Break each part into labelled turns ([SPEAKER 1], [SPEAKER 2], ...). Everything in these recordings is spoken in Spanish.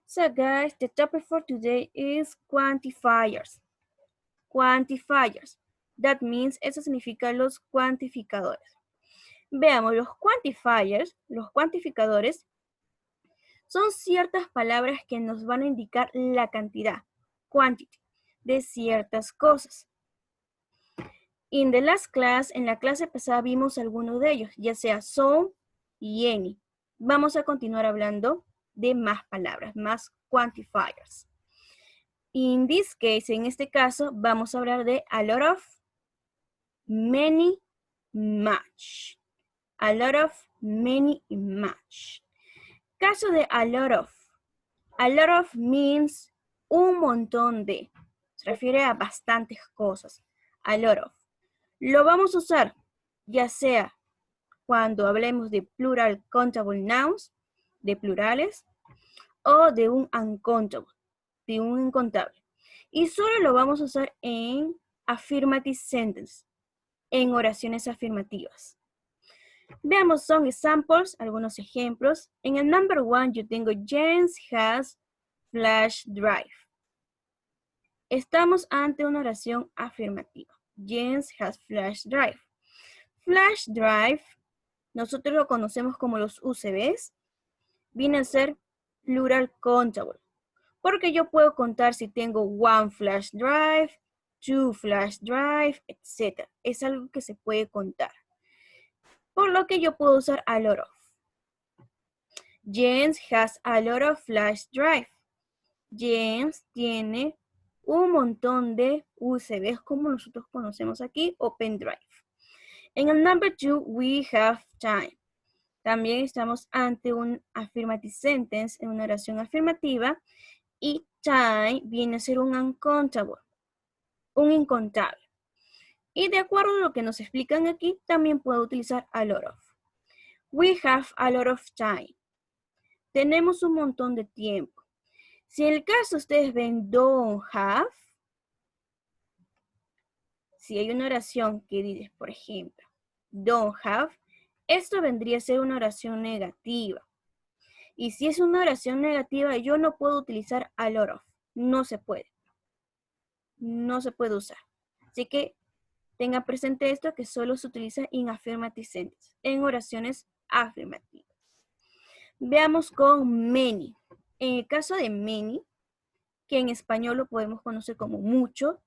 [SPEAKER 1] So guys, the topic for today is quantifiers. Quantifiers. That means, eso significa los cuantificadores. Veamos, los cuantificadores, son ciertas palabras que nos van a indicar la cantidad, quantity, de ciertas cosas. En la clase pasada vimos algunos de ellos, ya sea some y any. Vamos a continuar hablando de más palabras, más quantifiers. In this case, en este caso, vamos a hablar de a lot of, many, much. A lot of, many, y much. Caso de a lot of. A lot of means un montón de. Se refiere a bastantes cosas. A lot of. Lo vamos a usar ya sea cuando hablemos de plural countable nouns, de plurales, o de un uncountable, de un incontable. Y solo lo vamos a usar en affirmative sentence, en oraciones afirmativas. Veamos some examples, algunos ejemplos. En el number 1 yo tengo James has flash drive. Estamos ante una oración afirmativa. James has flash drive. Flash drive, nosotros lo conocemos como los USBs, viene a ser plural countable. Porque yo puedo contar si tengo one flash drive, two flash drive, etc. Es algo que se puede contar. Por lo que yo puedo usar a lot of. James has a lot of flash drive. James tiene un montón de USBs como nosotros conocemos aquí, o pendrive. En el number 2, we have time. También estamos ante un affirmative sentence, en una oración afirmativa, y time viene a ser un uncountable, un incontable. Y de acuerdo a lo que nos explican aquí, también puedo utilizar a lot of. We have a lot of time. Tenemos un montón de tiempo. Si en el caso ustedes ven don't have, si hay una oración que dice, por ejemplo, don't have, esto vendría a ser una oración negativa. Y si es una oración negativa, yo no puedo utilizar a lot of. No se puede. No se puede usar. Así que tenga presente esto, que solo se utiliza en affirmative sentence, en oraciones afirmativas. Veamos con many. En el caso de many, que en español lo podemos conocer como mucho,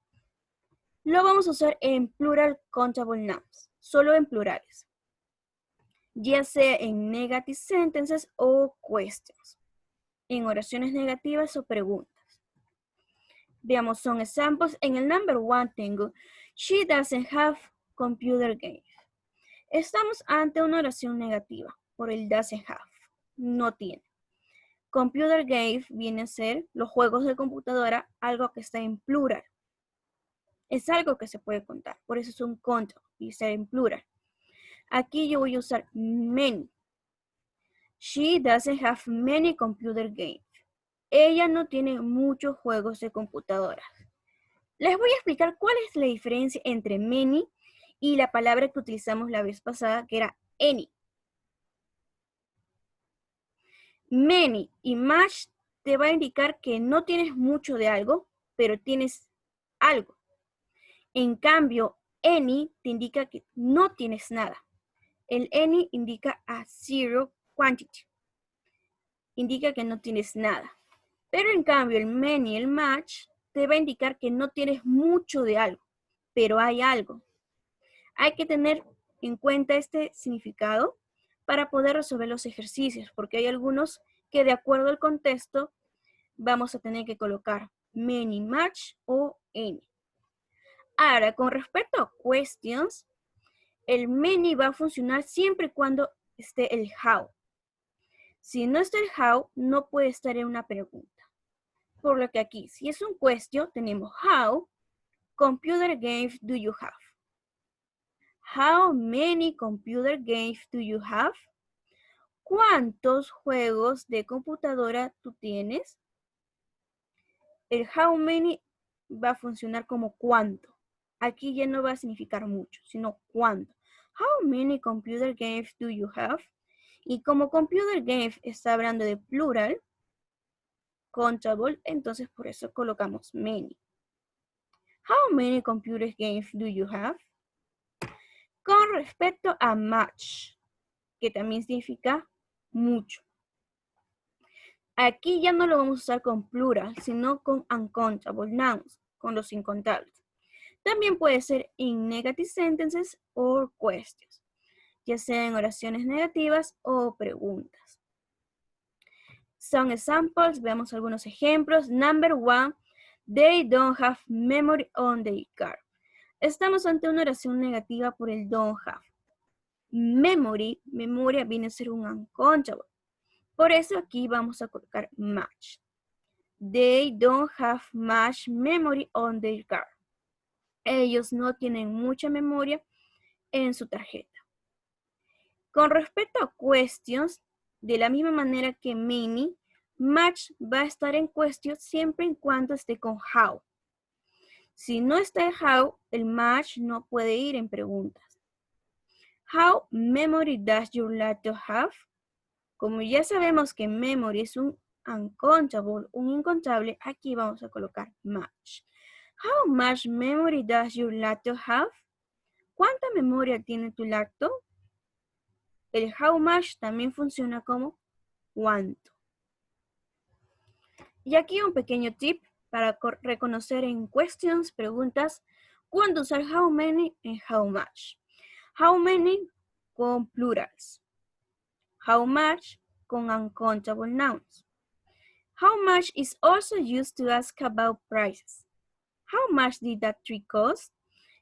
[SPEAKER 1] lo vamos a usar en plural countable nouns, solo en plurales, ya sea en negative sentences o questions, en oraciones negativas o preguntas. Veamos some examples. En el number 1 tengo, she doesn't have computer games. Estamos ante una oración negativa por el doesn't have, no tiene. Computer game viene a ser los juegos de computadora, algo que está en plural. Es algo que se puede contar, por eso es un countable y está en plural. Aquí yo voy a usar many. She doesn't have many computer games. Ella no tiene muchos juegos de computadora. Les voy a explicar cuál es la diferencia entre many y la palabra que utilizamos la vez pasada, que era any. Many y much te va a indicar que no tienes mucho de algo, pero tienes algo. En cambio, any te indica que no tienes nada. El any indica a zero quantity. Indica que no tienes nada. Pero en cambio, el many y el much te va a indicar que no tienes mucho de algo, pero hay algo. Hay que tener en cuenta este significado para poder resolver los ejercicios, porque hay algunos que de acuerdo al contexto vamos a tener que colocar many, much o any. Ahora, con respecto a questions, el many va a funcionar siempre y cuando esté el how. Si no está el how, no puede estar en una pregunta. Por lo que aquí, si es un question, tenemos how computer games do you have? How many computer games do you have? ¿Cuántos juegos de computadora tú tienes? El how many va a funcionar como cuánto. Aquí ya no va a significar mucho, sino cuánto. How many computer games do you have? Y como computer games está hablando de plural, uncountable, entonces por eso colocamos many. How many computer games do you have? Con respecto a much, que también significa mucho. Aquí ya no lo vamos a usar con plural, sino con uncountable nouns, con los incontables. También puede ser in negative sentences or questions, ya sea en oraciones negativas o preguntas. Some examples, veamos algunos ejemplos. Number 1, they don't have memory on their car. Estamos ante una oración negativa por el don't have. Memory, memoria viene a ser un uncountable. Por eso aquí vamos a colocar much. They don't have much memory on their car. Ellos no tienen mucha memoria en su tarjeta. Con respecto a questions, de la misma manera que many, much va a estar en question siempre y cuando esté con how. Si no está en how, el much no puede ir en preguntas. How memory does your laptop have? Como ya sabemos que memory es un uncountable, un incontable, aquí vamos a colocar much. How much memory does your laptop have? ¿Cuánta memoria tiene tu laptop? El how much también funciona como cuánto. Y aquí un pequeño tip para reconocer en questions, preguntas, cuándo usar how many en how much. How many con plurals. How much con uncountable nouns. How much is also used to ask about prices. How much did that tree cost?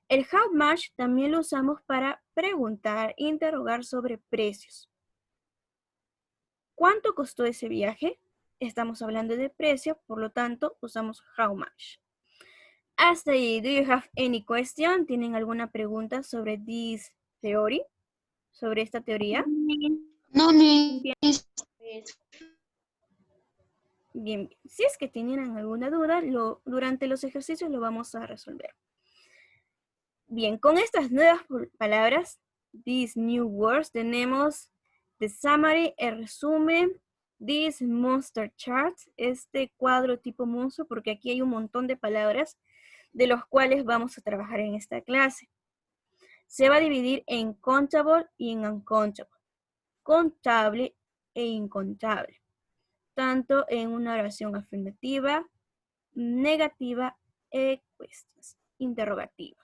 [SPEAKER 1] El how much también lo usamos para preguntar, interrogar sobre precios. ¿Cuánto costó ese viaje? Estamos hablando de precio, por lo tanto, usamos how much. Hasta ahí, do you have any question? ¿Tienen alguna pregunta sobre this theory? ¿Sobre esta teoría?
[SPEAKER 2] No, ni.
[SPEAKER 1] Bien, si es que tienen alguna duda, durante los ejercicios lo vamos a resolver. Bien, con estas nuevas palabras, these new words, tenemos the summary, el resumen, this monster chart, este cuadro tipo monstruo, porque aquí hay un montón de palabras de los cuales vamos a trabajar en esta clase. Se va a dividir en countable y en uncountable, contable e incontable, tanto en una oración afirmativa, negativa e interrogativa.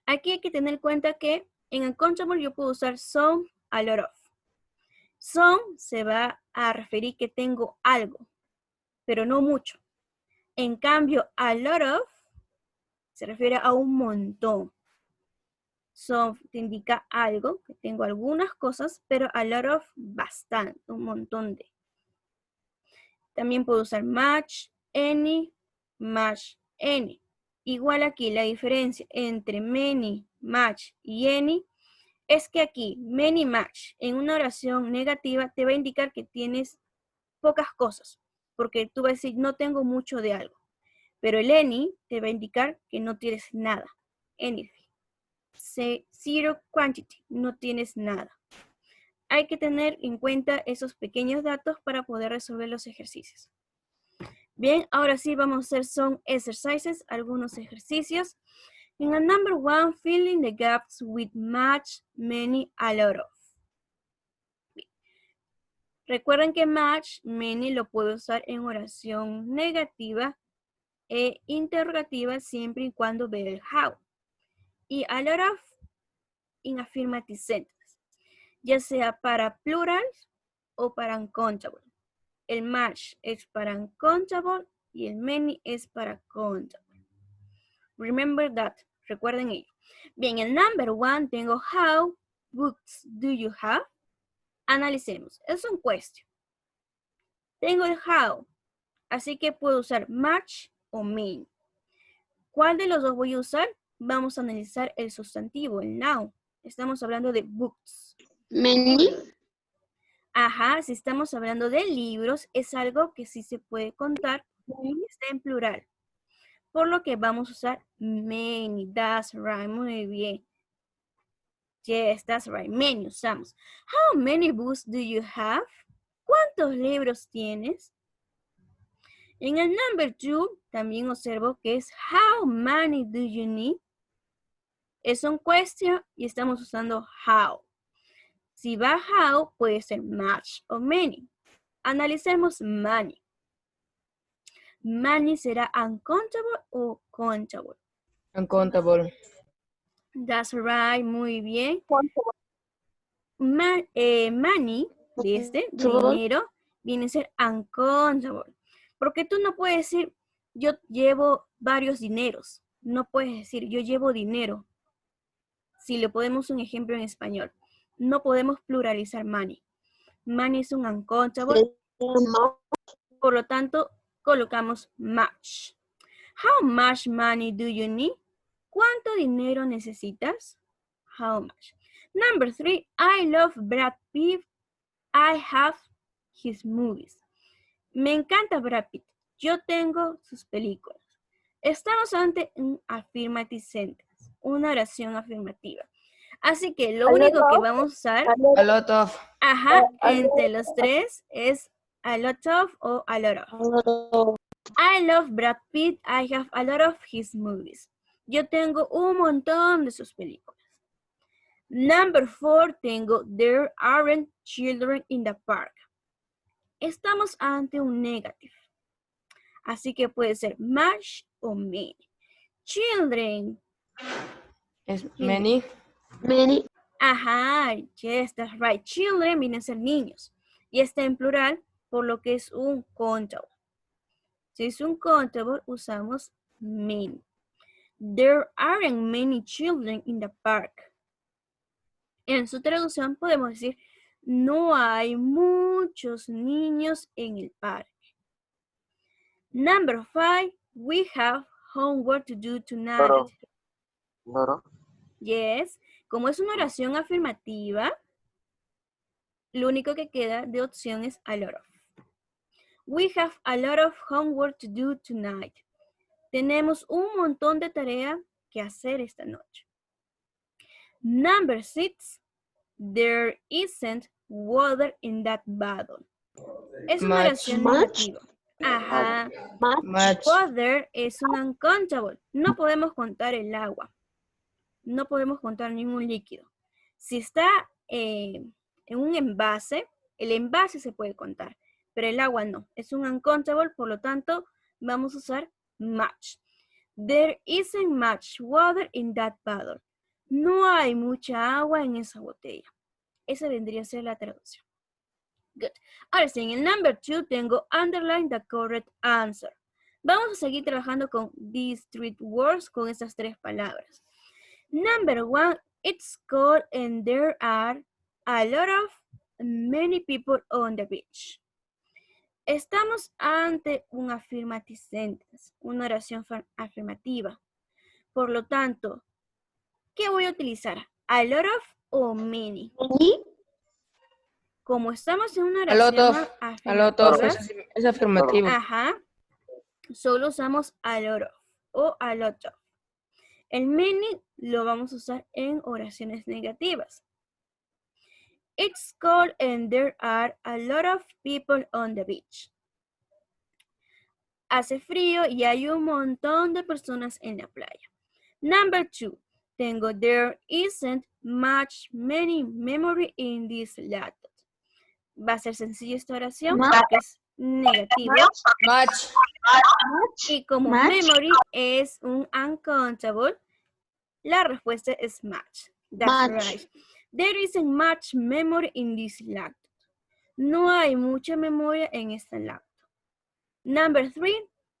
[SPEAKER 1] Aquí hay que tener en cuenta que en uncountable yo puedo usar some, a lot of. Some se va a referir que tengo algo, pero no mucho. En cambio, a lot of se refiere a un montón. Some te indica algo, que tengo algunas cosas, pero a lot of bastante, un montón de. También puedo usar much, any, Igual aquí la diferencia entre many, much y any es que aquí many, much en una oración negativa te va a indicar que tienes pocas cosas, porque tú vas a decir no tengo mucho de algo, pero el any te va a indicar que no tienes nada, anything. Zero quantity, no tienes nada. Hay que tener en cuenta esos pequeños datos para poder resolver los ejercicios. Bien, ahora sí vamos a hacer some exercises, algunos ejercicios. En el number 1, fill in the gaps with much, many, a lot of. Bien. Recuerden que much, many lo puedo usar en oración negativa e interrogativa siempre y cuando vea el how. Y a lot of en affirmative sentence, ya sea para plural o para uncountable. El much es para uncountable y el many es para countable. Remember that. Recuerden ello. Bien, el number 1 tengo how books do you have? Analicemos. Es un question. Tengo el how, así que puedo usar much o many. ¿Cuál de los dos voy a usar? Vamos a analizar el sustantivo, el noun. Estamos hablando de books.
[SPEAKER 2] Many.
[SPEAKER 1] Ajá, si estamos hablando de libros, es algo que sí se puede contar y está en plural. Por lo que vamos a usar many. That's right, muy bien. Yes, that's right, many usamos. How many books do you have? ¿Cuántos libros tienes? En el number 2 también observo que es how many do you need. Es un question y estamos usando how. Si va how, puede ser much o many. Analicemos many. Many será uncountable o countable.
[SPEAKER 3] Uncountable.
[SPEAKER 1] That's right, muy bien. Money, de dinero, viene a ser uncountable. Porque tú no puedes decir, yo llevo varios dineros. No puedes decir, yo llevo dinero. Si le podemos un ejemplo en español. No podemos pluralizar money. Money es un uncountable. Por lo tanto, colocamos much. How much money do you need? ¿Cuánto dinero necesitas? How much? Number 3, I love Brad Pitt. I have his movies. Me encanta Brad Pitt. Yo tengo sus películas. Estamos ante un affirmative sentence, una oración afirmativa. Así que lo único que vamos a usar,
[SPEAKER 3] A lot of.
[SPEAKER 1] ajá, entre los tres es a lot of o a lot of. I love Brad Pitt. I have a lot of his movies. Yo tengo un montón de sus películas. Number 4, tengo there aren't children in the park. Estamos ante un negative. Así que puede ser much o many. Children.
[SPEAKER 3] Es many.
[SPEAKER 2] Many.
[SPEAKER 1] Ajá, yes, that's right. Children vienen a ser niños. Y está en plural, por lo que es un countable. Si es un countable, usamos many. There aren't many children in the park. En su traducción podemos decir, no hay muchos niños en el parque. Number 5, we have homework to do tonight. Yes, como es una oración afirmativa, lo único que queda de opción es a lot of. We have a lot of homework to do tonight. Tenemos un montón de tarea que hacer esta noche. Number 6, there isn't water in that bottle. Es una oración negativa. Ajá.
[SPEAKER 3] Much.
[SPEAKER 1] Water es un uncountable. No podemos contar el agua. No podemos contar ningún líquido. Si está en un envase, el envase se puede contar, pero el agua no. Es un uncountable, por lo tanto, vamos a usar much. There isn't much water in that bottle. No hay mucha agua en esa botella. Esa vendría a ser la traducción. Good. Ahora sí, en el number 2 tengo underline the correct answer. Vamos a seguir trabajando con these three words, con estas tres palabras. Number 1, it's cold and there are a lot of many people on the beach. Estamos ante un affirmative sentence, una oración afirmativa. Por lo tanto, ¿qué voy a utilizar? ¿A lot of o many? Como estamos en una oración
[SPEAKER 3] A lot of
[SPEAKER 1] afirmativa,
[SPEAKER 3] es afirmativo.
[SPEAKER 1] ajá, solo usamos a lot of o a lot of. El many lo vamos a usar en oraciones negativas. It's cold and there are a lot of people on the beach. Hace frío y hay un montón de personas en la playa. Number 2, tengo there isn't much many memory in this laptop. Va a ser sencillo esta oración porque es negativo.
[SPEAKER 3] Much.
[SPEAKER 1] Y como memory es un uncountable, la respuesta es much. That's right. There isn't much memory in this laptop. No hay mucha memoria en esta laptop. Number 3,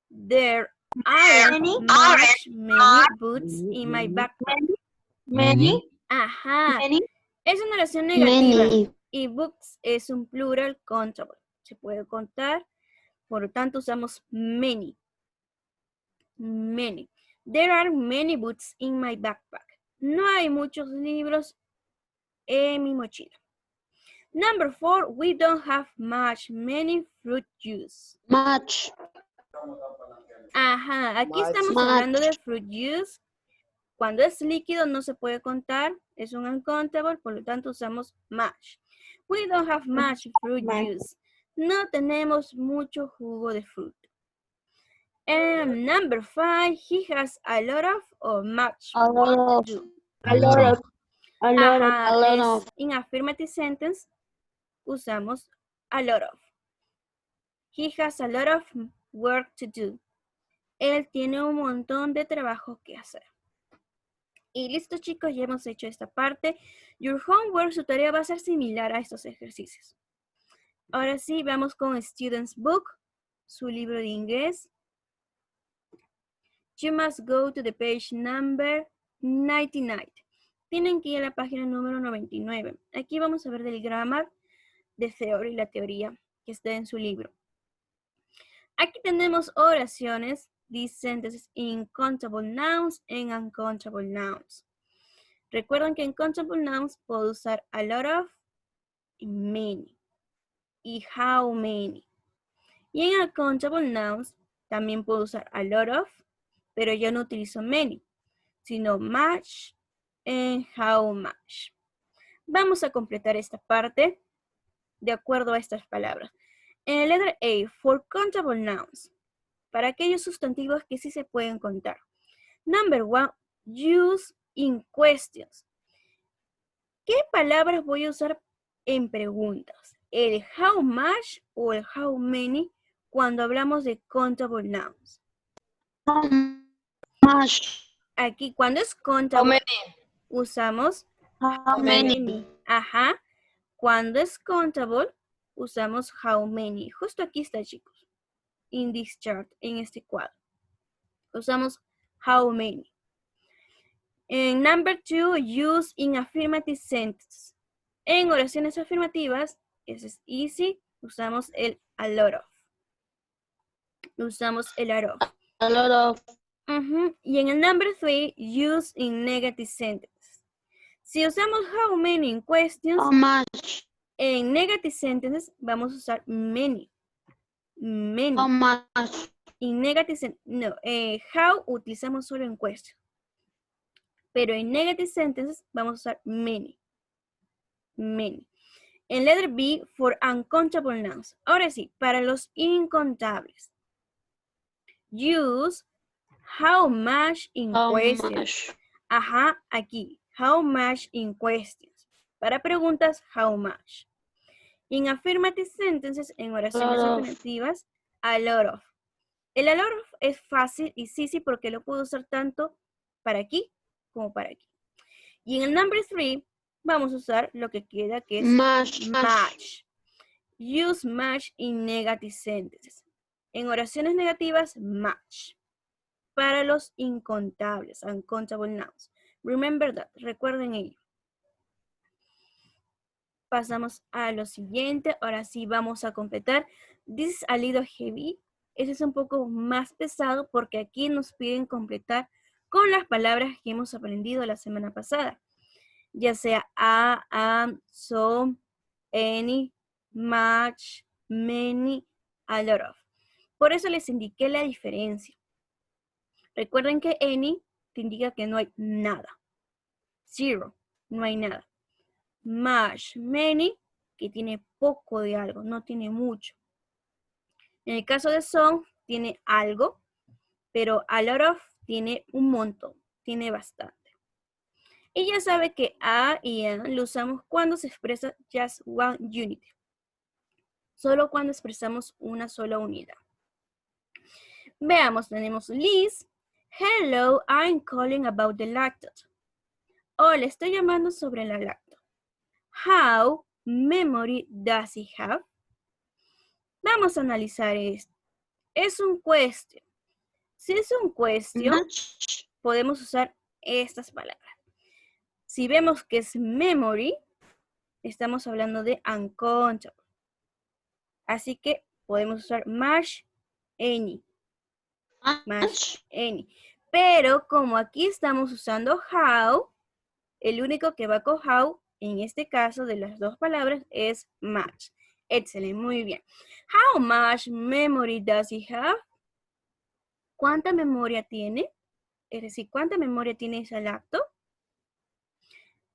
[SPEAKER 1] there aren't much many boots in my backpack.
[SPEAKER 2] Many.
[SPEAKER 1] Ajá.
[SPEAKER 2] Many.
[SPEAKER 1] Es una oración negativa.
[SPEAKER 2] Many.
[SPEAKER 1] Y books es un plural countable. Se puede contar, por lo tanto usamos many. Many. There are many books in my backpack. No hay muchos libros en mi mochila. Number 4, we don't have many fruit juice.
[SPEAKER 2] Much.
[SPEAKER 1] Ajá, aquí
[SPEAKER 3] Much.
[SPEAKER 1] estamos hablando de fruit juice. Cuando es líquido no se puede contar, es un uncountable, por lo tanto usamos much. We don't have much fruit juice. No tenemos mucho jugo de fruta. Number 5, he has a lot of or much
[SPEAKER 2] A lot
[SPEAKER 1] work
[SPEAKER 2] of.
[SPEAKER 1] to do.
[SPEAKER 2] A lot of. A lot of.
[SPEAKER 1] Ajá,
[SPEAKER 2] A lot
[SPEAKER 1] es
[SPEAKER 2] of.
[SPEAKER 1] in affirmative sentence usamos a lot of. He has a lot of work to do. Él tiene un montón de trabajo que hacer. Y listo, chicos, ya hemos hecho esta parte. Your homework, su tarea va a ser similar a estos ejercicios. Ahora sí, vamos con Student's Book, su libro de inglés. You must go to the page number 99. Tienen que ir a la página número 99. Aquí vamos a ver del grammar, de theory, la teoría que está en su libro. Aquí tenemos oraciones, these sentences in countable nouns and uncountable nouns. Recuerden que en countable nouns puedo usar a lot of y many y how many. Y en uncountable nouns también puedo usar a lot of, pero yo no utilizo many, sino much and how much. Vamos a completar esta parte de acuerdo a estas palabras. En la letra A, for countable nouns, para aquellos sustantivos que sí se pueden contar. Number 1, use in questions. ¿Qué palabras voy a usar en preguntas? ¿El how much o el how many cuando hablamos de countable nouns?
[SPEAKER 2] How much?
[SPEAKER 1] Aquí, cuando es
[SPEAKER 3] How
[SPEAKER 1] countable,
[SPEAKER 3] many?
[SPEAKER 1] usamos
[SPEAKER 2] How many?
[SPEAKER 1] Ajá. Cuando es countable, usamos how many. Justo aquí está, chicos. In this chart, en este cuadro. Usamos how many. En number 2, use in affirmative sentences. En oraciones afirmativas, eso es easy, usamos el a lot of. Usamos el a lot of.
[SPEAKER 2] A lot of.
[SPEAKER 1] Y en el number 3, use in negative sentences. Si usamos how many in questions,
[SPEAKER 2] How much?
[SPEAKER 1] en negative sentences vamos a usar many. Many.
[SPEAKER 2] How much?
[SPEAKER 1] En negative sentences, no, how utilizamos solo en question. Pero en negative sentences vamos a usar many. Many. En letter B, for uncountable nouns. Ahora sí, para los incontables. Use how much in
[SPEAKER 2] How
[SPEAKER 1] questions.
[SPEAKER 2] much?
[SPEAKER 1] Ajá, aquí. How much in questions. Para preguntas, how much. En affirmative sentences, en oraciones
[SPEAKER 2] Lot of.
[SPEAKER 1] afirmativas, a lot of. El a lot of es fácil y sí, porque lo puedo usar tanto para aquí como para aquí. Y en el number 3, vamos a usar lo que queda, que es
[SPEAKER 2] Much.
[SPEAKER 1] much. Use much in negative sentences. En oraciones negativas, much. Para los incontables, uncountable nouns. Remember that, recuerden ello. Pasamos a lo siguiente. Ahora sí vamos a completar. This is a little heavy. Ese es un poco más pesado porque aquí nos piden completar con las palabras que hemos aprendido la semana pasada. Ya sea a, am, so, any, much, many, a lot of. Por eso les indiqué la diferencia. Recuerden que any te indica que no hay nada. Zero, no hay nada. Much, many, que tiene poco de algo, no tiene mucho. En el caso de some, tiene algo, pero a lot of tiene un montón, tiene bastante. Y ya sabe que a y an lo usamos cuando se expresa just one unit. Solo cuando expresamos una sola unidad. Veamos, tenemos Liz. Hello, I'm calling about the lactose. Hola, estoy llamando sobre la lacto. How memory does he have? Vamos a analizar esto. Es un question. Si es un question,
[SPEAKER 2] Much.
[SPEAKER 1] podemos usar estas palabras. Si vemos que es memory, estamos hablando de uncountable. Así que podemos usar much, any. Much, any. Pero como aquí estamos usando how, el único que va con how, en este caso de las dos palabras, es much. Excelente, muy bien. How much memory does he have? ¿Cuánta memoria tiene? Es decir, ¿cuánta memoria tiene ese lacto?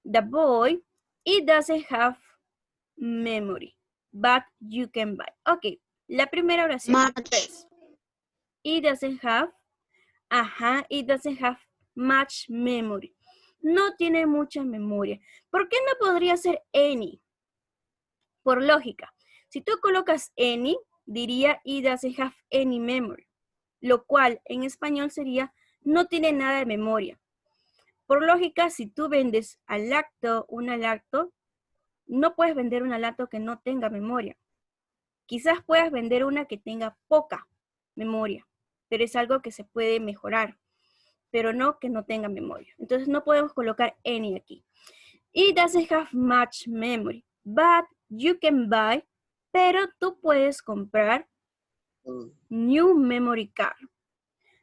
[SPEAKER 1] The boy, it doesn't have memory, but you can buy. Ok, la primera oración.
[SPEAKER 2] Much.
[SPEAKER 1] It doesn't have. Ajá, it doesn't have much memory. No tiene mucha memoria. ¿Por qué no podría ser any? Por lógica. Si tú colocas any, diría it doesn't have any memory. Lo cual en español sería no tiene nada de memoria. Por lógica, si tú vendes al lacto, una lacto, no puedes vender una lacto que no tenga memoria. Quizás puedas vender una que tenga poca memoria, pero es algo que se puede mejorar, pero no que no tenga memoria. Entonces no podemos colocar any aquí. It doesn't have much memory, but you can buy, pero tú puedes comprar new memory card,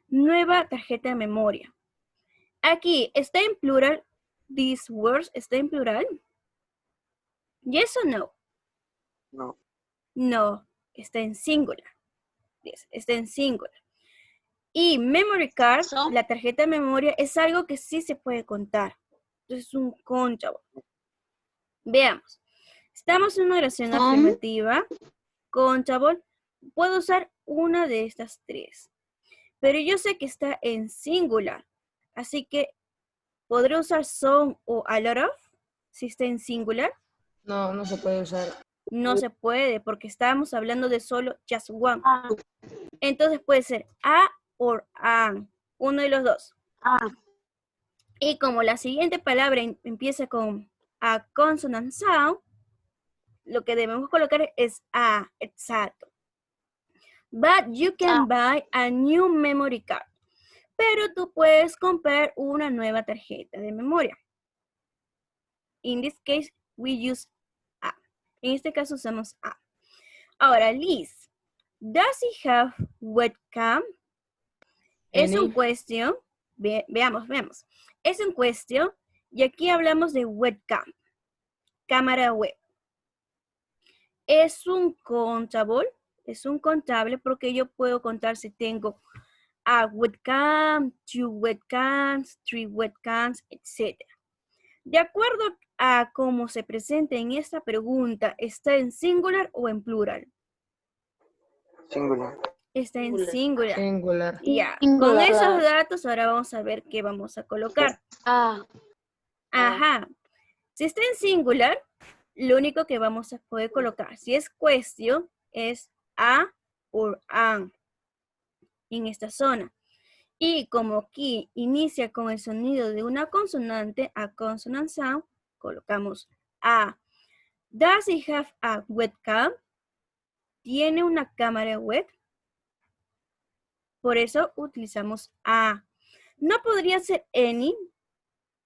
[SPEAKER 1] nueva tarjeta de memoria. Aquí, ¿está en plural? These words, ¿está en plural? Yes or no?
[SPEAKER 4] No.
[SPEAKER 1] No, está en singular. Yes, está en singular. Y memory card,
[SPEAKER 2] So.
[SPEAKER 1] la tarjeta de memoria, es algo que sí se puede contar. Entonces es un countable. Veamos. Estamos en una oración afirmativa. Countable. Puedo usar una de estas tres. Pero yo sé que está en singular. Así que, ¿podré usar some o a lot of? Si está en singular.
[SPEAKER 3] No, no se puede usar.
[SPEAKER 1] No se puede porque estábamos hablando de solo just one.
[SPEAKER 2] Ah,
[SPEAKER 1] Entonces puede ser a or an. Uno de los dos.
[SPEAKER 2] ah,
[SPEAKER 1] Y como la siguiente palabra empieza con a consonant sound, lo que debemos colocar es a, exacto. But you can buy a new memory card. Pero tú puedes comprar una nueva tarjeta de memoria. In this case, we use a. En este caso usamos a. Ahora, Liz, does he have webcam? Es un
[SPEAKER 3] Any.
[SPEAKER 1] question. Veamos. Es un question y aquí hablamos de webcam, cámara web. Es un contable porque yo puedo contar si tengo a webcam, 2 webcams, 3 webcams, etc. De acuerdo a cómo se presenta en esta pregunta, ¿está en singular o en plural?
[SPEAKER 4] Singular.
[SPEAKER 1] Está en singular.
[SPEAKER 3] Singular.
[SPEAKER 1] Ya,
[SPEAKER 2] Singular.
[SPEAKER 1] con esos datos ahora vamos a ver qué vamos a colocar.
[SPEAKER 2] ah,
[SPEAKER 1] Ajá. Si está en singular, lo único que vamos a poder colocar, si es question, es a or an en esta zona. Y como aquí inicia con el sonido de una consonante, a consonant sound, colocamos a. Does he have a webcam? ¿Tiene una cámara web? Por eso utilizamos a. No podría ser any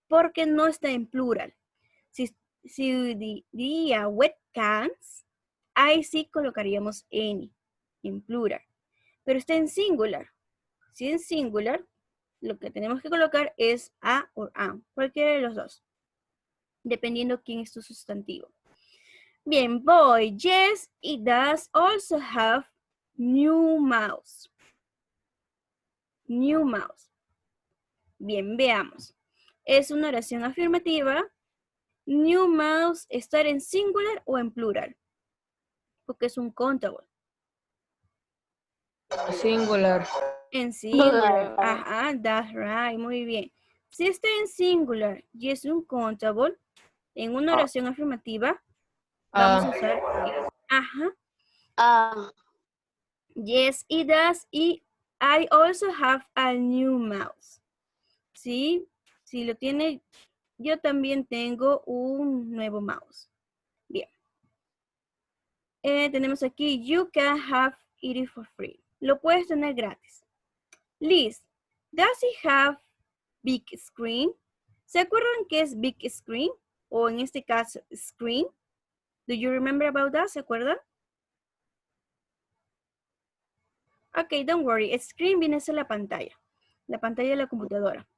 [SPEAKER 1] porque no está en plural. Si diría webcams, ahí sí colocaríamos any en plural. Pero está en singular. Si en singular, lo que tenemos que colocar es a o an, cualquiera de los dos, dependiendo quién es tu sustantivo. Bien, boy, yes, it does also have new mouse. New mouse. Bien, veamos. Es una oración afirmativa. New mouse, ¿estar en singular o en plural? Porque es un countable.
[SPEAKER 3] Singular.
[SPEAKER 1] En singular. Ajá, that's right. Muy bien. Si está en singular y es un countable, en una oración afirmativa, vamos a usar es. Ajá.
[SPEAKER 2] ah,
[SPEAKER 1] Yes, it does. Y I also have a new mouse. Sí, si lo tiene, yo también tengo un nuevo mouse. Bien. Tenemos aquí, you can have it for free. Lo puedes tener gratis. Liz, does he have big screen? ¿Se acuerdan qué es big screen? O en este caso, screen. Do you remember about that? ¿Se acuerdan? Ok, don't worry. Screen viene a ser la pantalla de la computadora.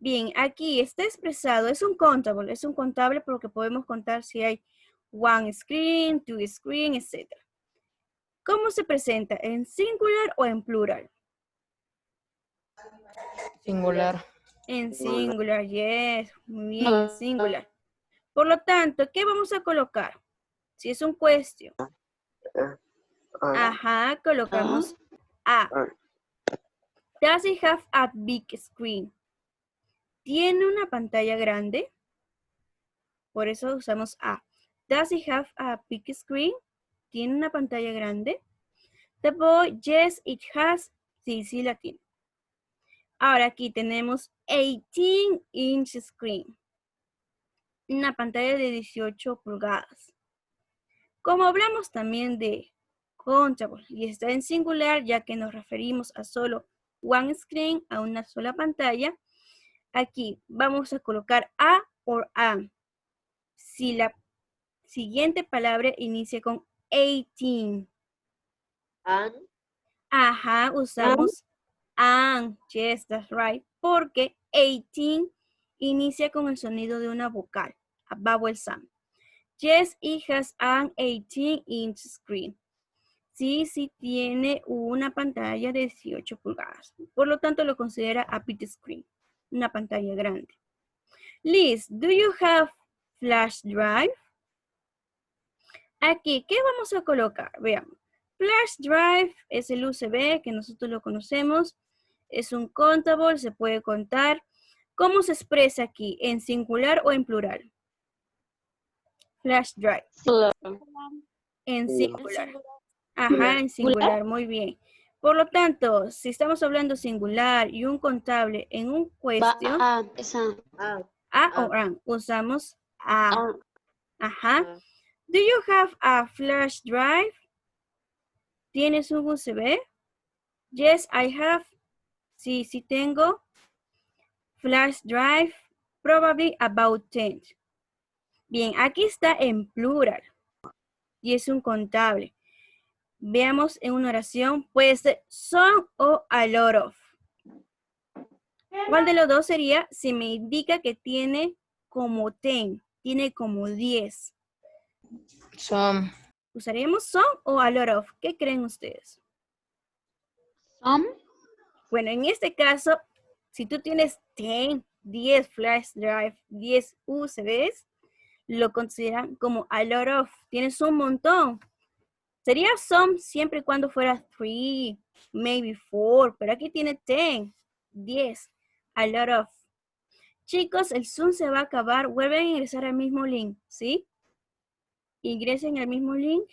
[SPEAKER 1] Bien, aquí está expresado, es un contable porque podemos contar si hay one screen, two screen, etc. ¿Cómo se presenta? ¿En singular o en plural?
[SPEAKER 3] Singular.
[SPEAKER 1] En singular, yes. Muy bien, en singular. Por lo tanto, ¿qué vamos a colocar? Si es un question. Ajá, colocamos a. Does it have a big screen? ¿Tiene una pantalla grande? Por eso usamos a. Does it have a big screen? ¿Tiene una pantalla grande? The boy, yes, it has. Sí, sí la tiene. Ahora aquí tenemos 18-inch screen. Una pantalla de 18 pulgadas. Como hablamos también de countable y está en singular ya que nos referimos a solo one screen, a una sola pantalla, aquí vamos a colocar a o am. Si la siguiente palabra inicia con 18.
[SPEAKER 2] And.
[SPEAKER 1] Ajá, usamos and. Yes, that's right. Porque 18 inicia con el sonido de una vocal, a vowel sound. Yes, it has an 18-inch screen. Sí, sí tiene una pantalla de 18 pulgadas. Por lo tanto, lo considera a big screen, una pantalla grande. Liz, do you have flash drive? Aquí, ¿qué vamos a colocar? Veamos. Flash drive es el USB que nosotros lo conocemos. Es un countable, se puede contar. ¿Cómo se expresa aquí? ¿En singular o en plural? Flash drive. En singular. Ajá, en singular, muy bien. Por lo tanto, si estamos hablando singular y un contable en un question, a o an, usamos a. Ajá. Do you have a flash drive? ¿Tienes un USB? Yes, I have. Sí, sí tengo. Flash drive, probably about 10. Bien, aquí está en plural y es un contable. Veamos en una oración, puede ser some o a lot of. ¿Cuál de los dos sería? Si me indica que tiene como 10, tiene como 10.
[SPEAKER 3] Some.
[SPEAKER 1] ¿Usaríamos some o a lot of? ¿Qué creen ustedes?
[SPEAKER 2] Some.
[SPEAKER 1] Bueno, en este caso, si tú tienes 10 flash drive, 10 USBs, lo consideran como a lot of. Tienes un montón. Sería some siempre y cuando fuera 3, maybe 4, pero aquí tiene 10, a lot of. Chicos, el Zoom se va a acabar. Vuelven a ingresar al mismo link, ¿sí? Ingresen al mismo link.